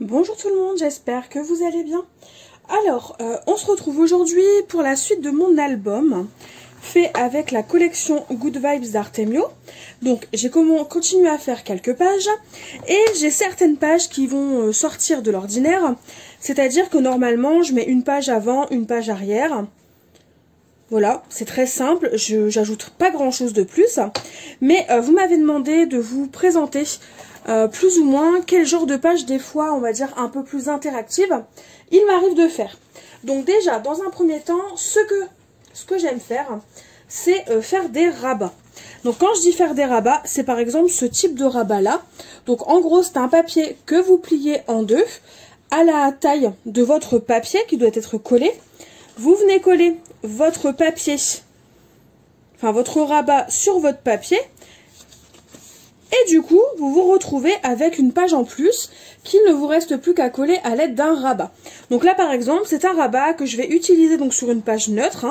Bonjour tout le monde, j'espère que vous allez bien. Alors, on se retrouve aujourd'hui pour la suite de mon album fait avec la collection Good Vibes d'Artemio. Donc, j'ai continué à faire quelques pages et j'ai certaines pages qui vont sortir de l'ordinaire. C'est-à-dire que normalement, je mets une page avant, une page arrière. Voilà, c'est très simple, j'ajoute pas grand-chose de plus. Mais vous m'avez demandé de vous présenter plus ou moins quel genre de page, des fois on va dire un peu plus interactive, il m'arrive de faire. Donc déjà, dans un premier temps, ce que j'aime faire, c'est faire des rabats. Donc quand je dis faire des rabats, c'est par exemple ce type de rabat là. Donc en gros, c'est un papier que vous pliez en deux, à la taille de votre papier qui doit être collé. Vous venez coller votre papier, enfin votre rabat sur votre papier. Et du coup, vous vous retrouvez avec une page en plus qu'il ne vous reste plus qu'à coller à l'aide d'un rabat. Donc là, par exemple, c'est un rabat que je vais utiliser donc sur une page neutre,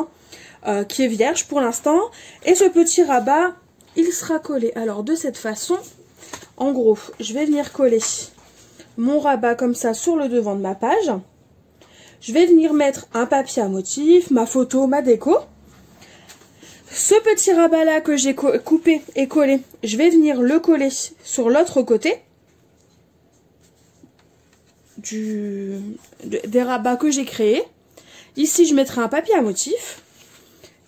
qui est vierge pour l'instant. Et ce petit rabat, il sera collé. Alors, de cette façon, en gros, je vais venir coller mon rabat comme ça sur le devant de ma page. Je vais venir mettre un papier à motif, ma photo, ma déco. Ce petit rabat là que j'ai coupé et collé, je vais venir le coller sur l'autre côté des rabats que j'ai créés. Ici je mettrai un papier à motif.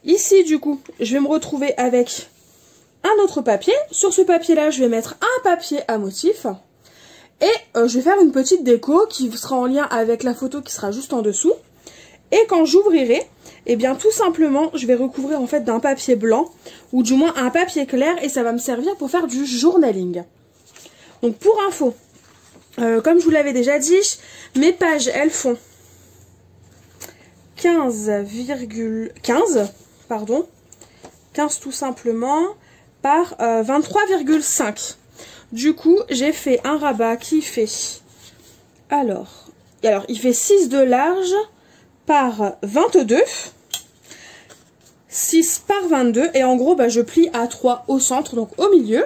Ici du coup je vais me retrouver avec un autre papier. Sur ce papier là je vais mettre un papier à motif. Et je vais faire une petite déco qui sera en lien avec la photo qui sera juste en dessous. Et quand j'ouvrirai, eh bien tout simplement, je vais recouvrir en fait d'un papier blanc, ou du moins un papier clair, et ça va me servir pour faire du journaling. Donc pour info, comme je vous l'avais déjà dit, mes pages elles font 15 tout simplement, par 23,5. Du coup, j'ai fait un rabat qui fait, alors il fait 6 de large, par 22, 6 par 22, et en gros je plie à 3 au centre, donc au milieu.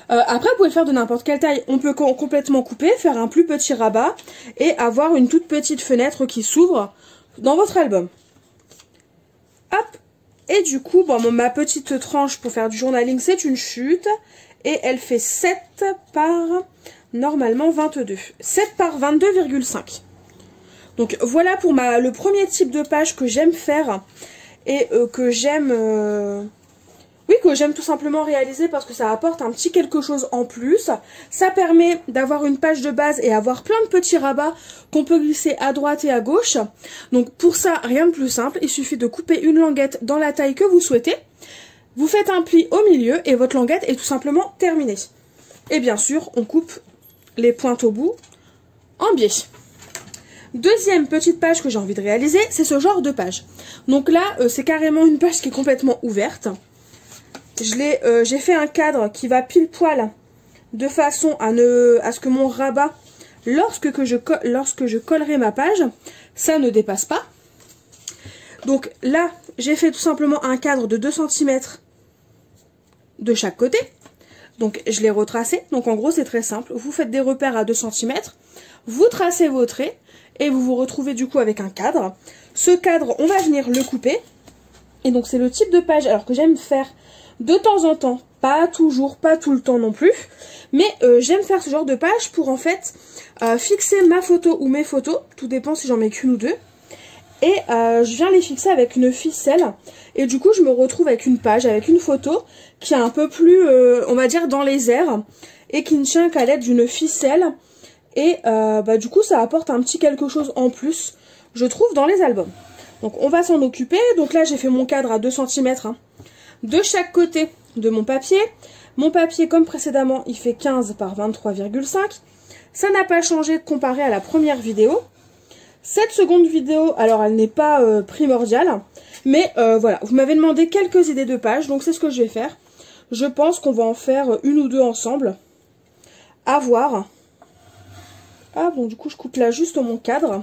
Après vous pouvez le faire de n'importe quelle taille, on peut complètement couper, faire un plus petit rabat et avoir une toute petite fenêtre qui s'ouvre dans votre album. Hop, et du coup ma petite tranche pour faire du journaling, c'est une chute et elle fait 7 par normalement 22, 7 par 22,5. Donc voilà pour le premier type de page que j'aime faire et que j'aime tout simplement réaliser parce que ça apporte un petit quelque chose en plus. Ça permet d'avoir une page de base et avoir plein de petits rabats qu'on peut glisser à droite et à gauche. Donc pour ça, rien de plus simple, il suffit de couper une languette dans la taille que vous souhaitez. Vous faites un pli au milieu et votre languette est tout simplement terminée. Et bien sûr, on coupe les pointes au bout en biais. Deuxième petite page que j'ai envie de réaliser, c'est ce genre de page. Donc là, c'est carrément une page qui est complètement ouverte. J'ai fait un cadre qui va pile poil de façon à ce que mon rabat, lorsque je collerai ma page, ça ne dépasse pas. Donc là, j'ai fait tout simplement un cadre de 2 cm de chaque côté. Donc je l'ai retracé. Donc en gros, c'est très simple. Vous faites des repères à 2 cm, vous tracez vos traits. Et vous vous retrouvez du coup avec un cadre. Ce cadre, on va venir le couper. Et donc c'est le type de page alors que j'aime faire de temps en temps. Pas toujours, pas tout le temps non plus. Mais j'aime faire ce genre de page pour en fait fixer ma photo ou mes photos. Tout dépend si j'en mets qu'une ou deux. Et je viens les fixer avec une ficelle. Et du coup je me retrouve avec une page, avec une photo qui est un peu plus, on va dire, dans les airs. Et qui ne tient qu'à l'aide d'une ficelle. Et du coup ça apporte un petit quelque chose en plus, je trouve, dans les albums. Donc on va s'en occuper. Donc là j'ai fait mon cadre à 2 cm de chaque côté de mon papier. Mon papier, comme précédemment, il fait 15 par 23,5. Ça n'a pas changé comparé à la première vidéo. Cette seconde vidéo, alors elle n'est pas primordiale. Mais voilà, vous m'avez demandé quelques idées de pages, donc c'est ce que je vais faire. Je pense qu'on va en faire une ou deux ensemble. À voir. Ah bon, du coup je coupe là juste mon cadre.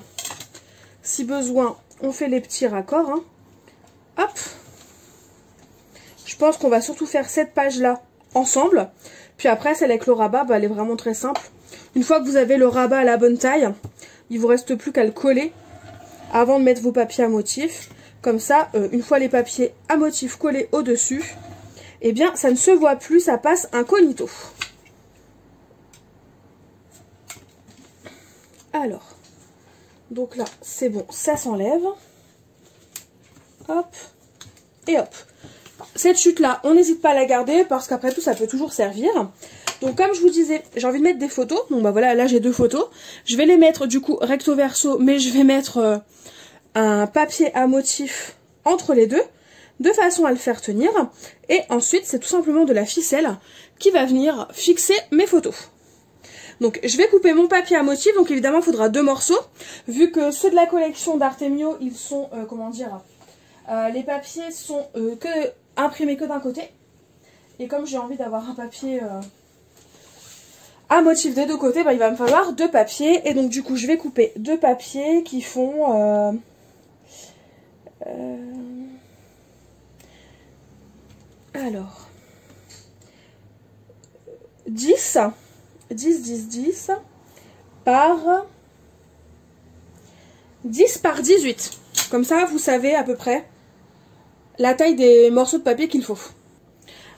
Si besoin, on fait les petits raccords. Hop. Je pense qu'on va surtout faire cette page là ensemble. Puis après, celle avec le rabat, elle est vraiment très simple. Une fois que vous avez le rabat à la bonne taille, il vous reste plus qu'à le coller avant de mettre vos papiers à motif. Comme ça, une fois les papiers à motif collés au-dessus, eh bien, ça ne se voit plus, ça passe incognito. Alors, donc là, c'est bon, ça s'enlève. Hop, et hop. Cette chute-là, on n'hésite pas à la garder parce qu'après tout, ça peut toujours servir. Donc, comme je vous disais, j'ai envie de mettre des photos. Donc, bah voilà, là, j'ai 2 photos. Je vais les mettre, du coup, recto verso, mais je vais mettre un papier à motif entre les deux, de façon à le faire tenir. Et ensuite, c'est tout simplement de la ficelle qui va venir fixer mes photos. Donc, je vais couper mon papier à motif. Donc, évidemment, il faudra 2 morceaux. Vu que ceux de la collection d'Artemio, ils sont, les papiers sont imprimés que d'un côté. Et comme j'ai envie d'avoir un papier à motif des 2 côtés, bah, il va me falloir 2 papiers. Et donc, du coup, je vais couper 2 papiers qui font... alors... 10 par 10 par 18. Comme ça, vous savez à peu près la taille des morceaux de papier qu'il faut.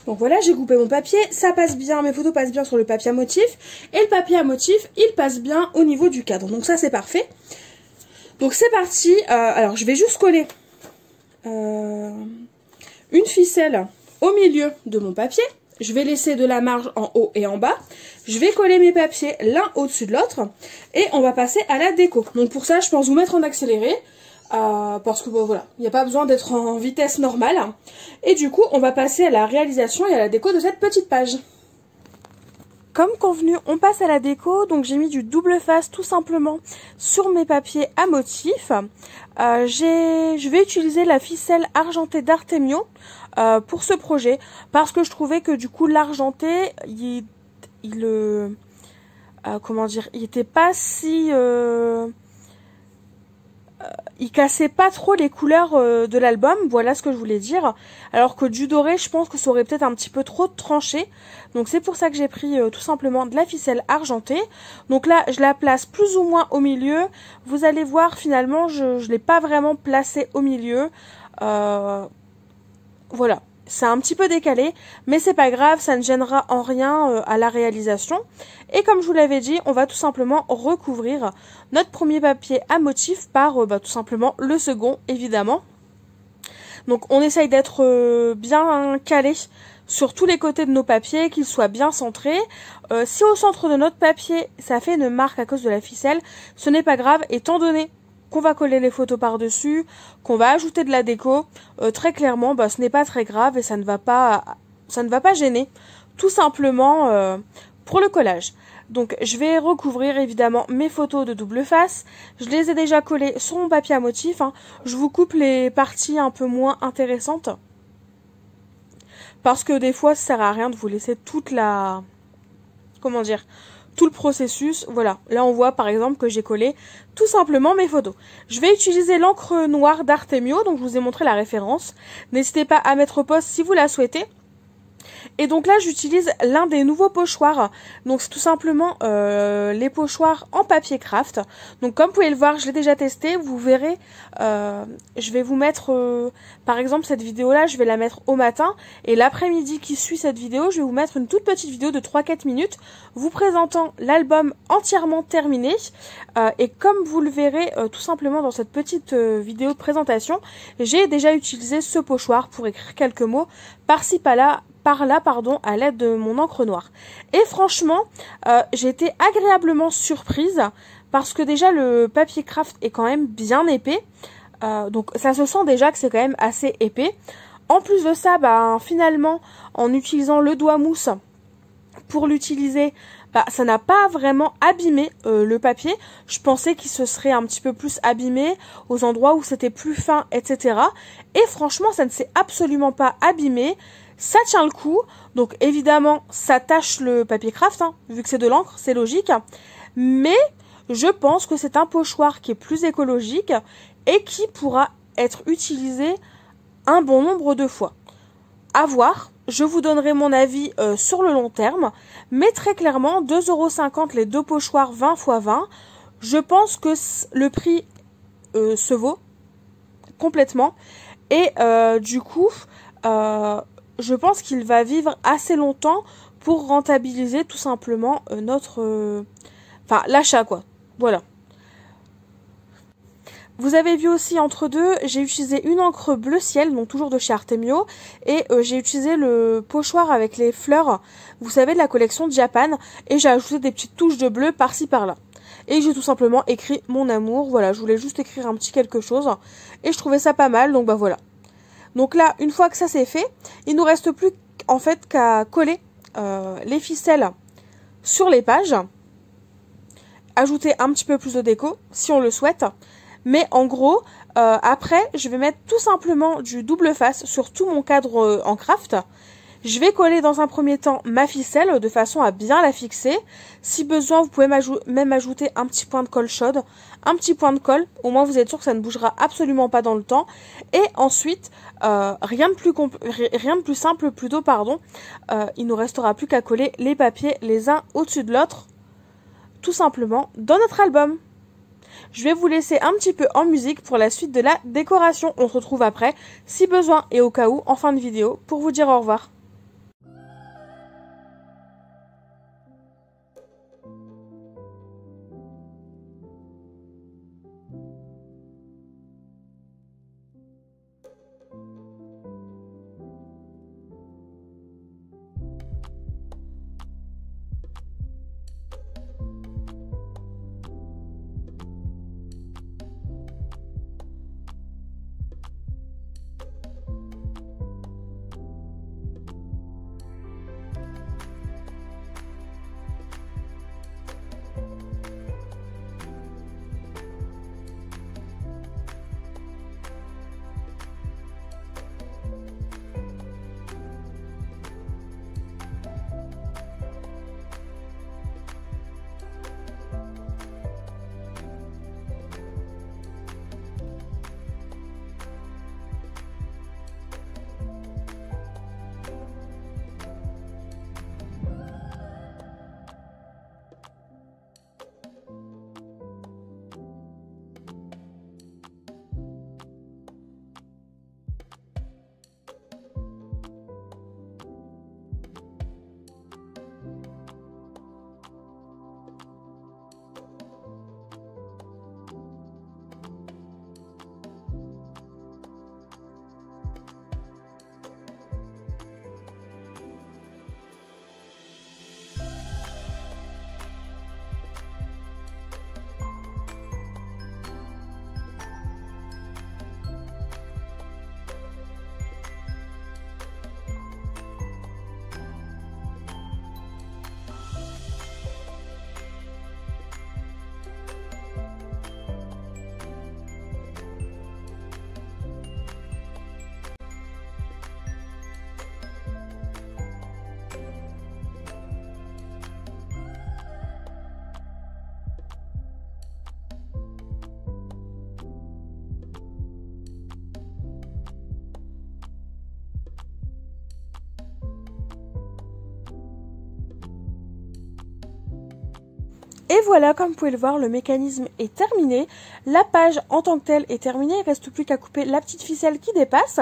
Donc voilà, j'ai coupé mon papier, ça passe bien, mes photos passent bien sur le papier à motif. Et le papier à motif, il passe bien au niveau du cadre. Donc ça, c'est parfait. Donc c'est parti. Alors, je vais juste coller une ficelle au milieu de mon papier. Je vais laisser de la marge en haut et en bas. Je vais coller mes papiers l'un au-dessus de l'autre. Et on va passer à la déco. Donc pour ça, je pense vous mettre en accéléré. Parce que bon, voilà, il n'y a pas besoin d'être en vitesse normale. Et du coup, on va passer à la réalisation et à la déco de cette petite page. Comme convenu, on passe à la déco. Donc j'ai mis du double face tout simplement sur mes papiers à motif. Je vais utiliser la ficelle argentée d'Artemio pour ce projet. Parce que je trouvais que du coup l'argenté, il était pas si... il cassait pas trop les couleurs de l'album, voilà ce que je voulais dire. Alors que du doré, je pense que ça aurait peut-être un petit peu trop tranché. Donc c'est pour ça que j'ai pris tout simplement de la ficelle argentée. Donc là, je la place plus ou moins au milieu. Vous allez voir, finalement, je ne l'ai pas vraiment placée au milieu. Voilà. C'est un petit peu décalé, mais c'est pas grave, ça ne gênera en rien à la réalisation. Et comme je vous l'avais dit, on va tout simplement recouvrir notre premier papier à motif par tout simplement le second, évidemment. Donc on essaye d'être bien calé sur tous les côtés de nos papiers, qu'ils soient bien centrés. Si au centre de notre papier, ça fait une marque à cause de la ficelle, ce n'est pas grave, étant donné qu'on va coller les photos par-dessus, qu'on va ajouter de la déco, très clairement, ce n'est pas très grave et ça ne va pas gêner, tout simplement pour le collage. Donc je vais recouvrir évidemment mes photos de double face, je les ai déjà collées sur mon papier à motif, je vous coupe les parties un peu moins intéressantes, parce que des fois ça sert à rien de vous laisser toute la... tout le processus. Voilà, là on voit par exemple que j'ai collé tout simplement mes photos. Je vais utiliser l'encre noire d'Artemio, donc je vous ai montré la référence. N'hésitez pas à mettre pause si vous la souhaitez. Et donc là j'utilise l'un des nouveaux pochoirs, donc c'est tout simplement les pochoirs en papier craft. Donc comme vous pouvez le voir, je l'ai déjà testé, vous verrez, je vais vous mettre, par exemple cette vidéo là, je vais la mettre au matin, et l'après-midi qui suit cette vidéo, je vais vous mettre une toute petite vidéo de 3-4 minutes, vous présentant l'album entièrement terminé, et comme vous le verrez tout simplement dans cette petite vidéo de présentation, j'ai déjà utilisé ce pochoir pour écrire quelques mots, par-ci par-là, à l'aide de mon encre noire. Et franchement, j'ai été agréablement surprise parce que déjà le papier craft est quand même bien épais. Donc ça se sent déjà que c'est quand même assez épais. En plus de ça, finalement, en utilisant le doigt mousse pour l'utiliser, ça n'a pas vraiment abîmé le papier. Je pensais qu'il se serait un petit peu plus abîmé aux endroits où c'était plus fin, etc. Et franchement, ça ne s'est absolument pas abîmé. Ça tient le coup, donc évidemment ça tâche le papier craft, vu que c'est de l'encre, c'est logique, mais je pense que c'est un pochoir qui est plus écologique et qui pourra être utilisé un bon nombre de fois. À voir, je vous donnerai mon avis sur le long terme, mais très clairement 2,50 € les deux pochoirs 20 x 20, je pense que le prix se vaut complètement et du coup je pense qu'il va vivre assez longtemps pour rentabiliser tout simplement l'achat quoi, voilà. Vous avez vu aussi entre deux, j'ai utilisé une encre bleu ciel, donc toujours de chez Artemio, et j'ai utilisé le pochoir avec les fleurs, vous savez, de la collection Japan, et j'ai ajouté des petites touches de bleu par-ci par-là. Et j'ai tout simplement écrit mon amour, voilà, je voulais juste écrire un petit quelque chose, et je trouvais ça pas mal, donc bah voilà. Donc là, une fois que ça c'est fait, il nous reste plus en fait qu'à coller les ficelles sur les pages, ajouter un petit peu plus de déco, si on le souhaite. Mais en gros, après, je vais mettre tout simplement du double face sur tout mon cadre en craft. Je vais coller dans un premier temps ma ficelle de façon à bien la fixer. Si besoin, vous pouvez même ajouter un petit point de colle chaude, un petit point de colle. Au moins, vous êtes sûr que ça ne bougera absolument pas dans le temps. Et ensuite, rien de plus simple, plutôt, pardon. Il nous restera plus qu'à coller les papiers les uns au-dessus de l'autre, tout simplement, dans notre album. Je vais vous laisser un petit peu en musique pour la suite de la décoration. On se retrouve après, si besoin et au cas où, en fin de vidéo, pour vous dire au revoir. Et voilà, comme vous pouvez le voir, le mécanisme est terminé. La page en tant que telle est terminée. Il ne reste plus qu'à couper la petite ficelle qui dépasse.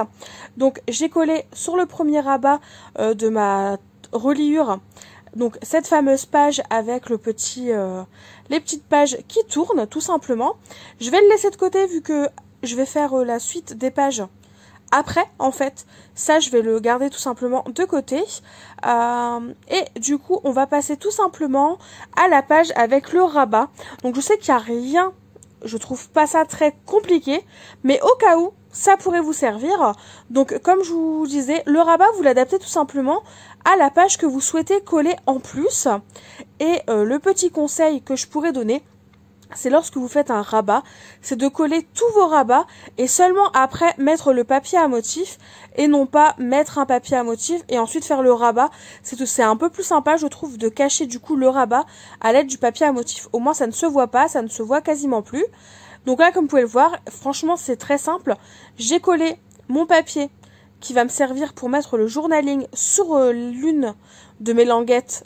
Donc j'ai collé sur le premier rabat de ma reliure, donc cette fameuse page avec le les petites pages qui tournent tout simplement. Je vais le laisser de côté vu que je vais faire la suite des pages après, en fait. Ça, je vais le garder tout simplement de côté. Et du coup, on va passer tout simplement à la page avec le rabat. Donc, je sais qu'il n'y a rien, je trouve pas ça très compliqué, mais au cas où, ça pourrait vous servir. Donc, comme je vous disais, le rabat, vous l'adaptez tout simplement à la page que vous souhaitez coller en plus. Et le petit conseil que je pourrais donner, c'est lorsque vous faites un rabat, c'est de coller tous vos rabats et seulement après mettre le papier à motif et non pas mettre un papier à motif et ensuite faire le rabat. C'est un peu plus sympa, je trouve, de cacher du coup le rabat à l'aide du papier à motif. Au moins ça ne se voit pas, ça ne se voit quasiment plus. Donc là, comme vous pouvez le voir, franchement c'est très simple. J'ai collé mon papier qui va me servir pour mettre le journaling sur l'une de mes languettes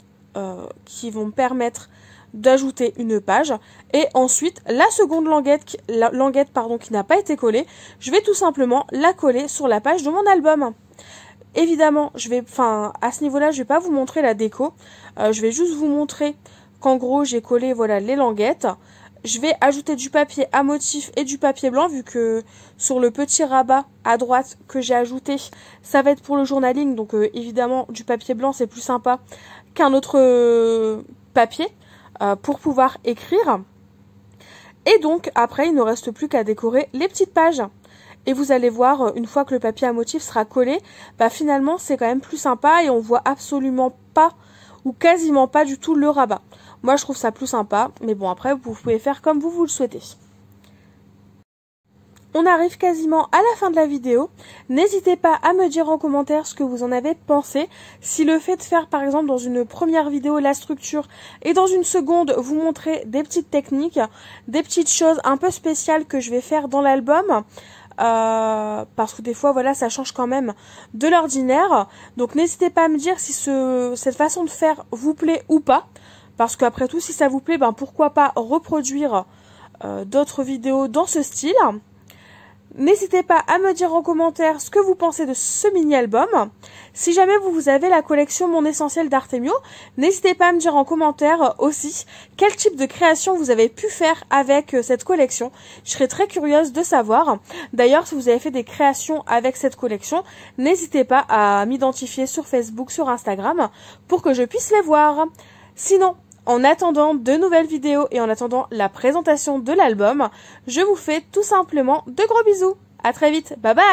qui vont me permettre d'ajouter une page. Et ensuite, la seconde languette, qui n'a pas été collée, je vais tout simplement la coller sur la page de mon album. Évidemment, à ce niveau-là, je vais pas vous montrer la déco. Je vais juste vous montrer qu'en gros, j'ai collé voilà les languettes. Je vais ajouter du papier à motif et du papier blanc, vu que sur le petit rabat à droite que j'ai ajouté, ça va être pour le journaling. Donc évidemment, du papier blanc, c'est plus sympa qu'un autre papier pour pouvoir écrire. Et donc, après, il ne reste plus qu'à décorer les petites pages. Et vous allez voir, une fois que le papier à motif sera collé, bah finalement, c'est quand même plus sympa et on voit absolument pas ou quasiment pas du tout le rabat. Moi, je trouve ça plus sympa, mais bon, après, vous pouvez faire comme vous le souhaitez. On arrive quasiment à la fin de la vidéo. N'hésitez pas à me dire en commentaire ce que vous en avez pensé. Si le fait de faire, par exemple, dans une première vidéo, la structure, et dans une seconde, vous montrer des petites techniques, des petites choses un peu spéciales que je vais faire dans l'album, parce que des fois voilà ça change quand même de l'ordinaire, donc n'hésitez pas à me dire si cette façon de faire vous plaît ou pas, parce qu'après tout si ça vous plaît, ben pourquoi pas reproduire d'autres vidéos dans ce style. N'hésitez pas à me dire en commentaire ce que vous pensez de ce mini-album. Si jamais vous avez la collection Mon Essentiel d'Artemio, n'hésitez pas à me dire en commentaire aussi quel type de création vous avez pu faire avec cette collection. Je serais très curieuse de savoir. D'ailleurs, si vous avez fait des créations avec cette collection, n'hésitez pas à m'identifier sur Facebook, sur Instagram, pour que je puisse les voir. Sinon, en attendant de nouvelles vidéos et en attendant la présentation de l'album, je vous fais tout simplement de gros bisous. À très vite. Bye bye.